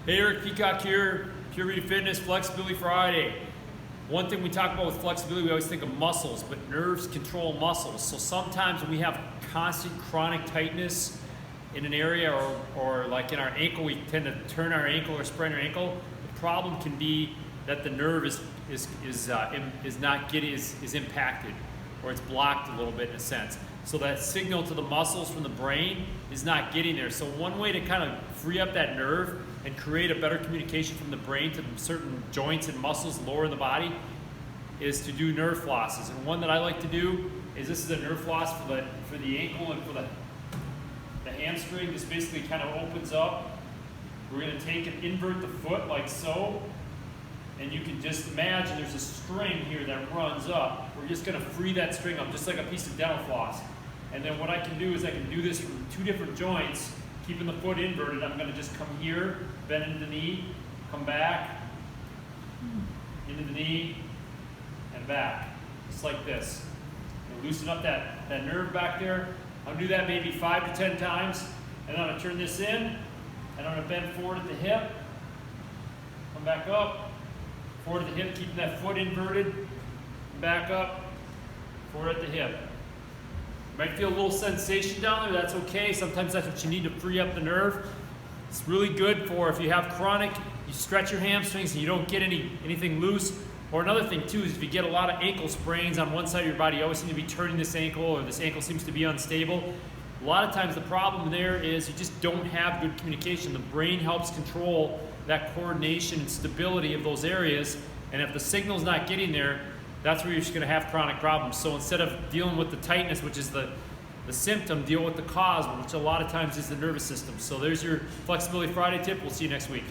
Hey, Eric Peacock here, Purity Fitness, Flexibility Friday. One thing we talk about with flexibility, we always think of muscles, but nerves control muscles. So sometimes when we have constant chronic tightness in an area or like in our ankle, we tend to turn our ankle or sprain our ankle. The problem can be that the nerve is impacted, or it's blocked a little bit in a sense. So that signal to the muscles from the brain is not getting there. So one way to kind of free up that nerve and create a better communication from the brain to certain joints and muscles lower in the body is to do nerve flosses. And one that I like to do is this is a nerve floss for the ankle and for the hamstring. This basically kind of opens up. We're going to take and invert the foot like so. And you can just imagine there's a string here that runs up. We're just going to free that string up just like a piece of dental floss. And then what I can do is I can do this from two different joints, keeping the foot inverted. I'm going to just come here, bend into the knee, come back, into the knee, and back. Just like this. And loosen up that nerve back there. I'll do that maybe 5 to 10 times. And then I'm going to turn this in, and I'm going to bend forward at the hip, come back up, forward at the hip, keeping that foot inverted, back up, forward at the hip. You might feel a little sensation down there, that's okay. Sometimes that's what you need to free up the nerve. It's really good for if you have chronic, you stretch your hamstrings and you don't get anything loose. Or another thing too is if you get a lot of ankle sprains on one side of your body, you always seem to be turning this ankle, or this ankle seems to be unstable. A lot of times the problem there is you just don't have good communication. The brain helps control that coordination and stability of those areas, and if the signal's not getting there, that's where you're just going to have chronic problems. So instead of dealing with the tightness, which is the symptom, deal with the cause, which a lot of times is the nervous system. So there's your Flexibility Friday tip. We'll see you next week.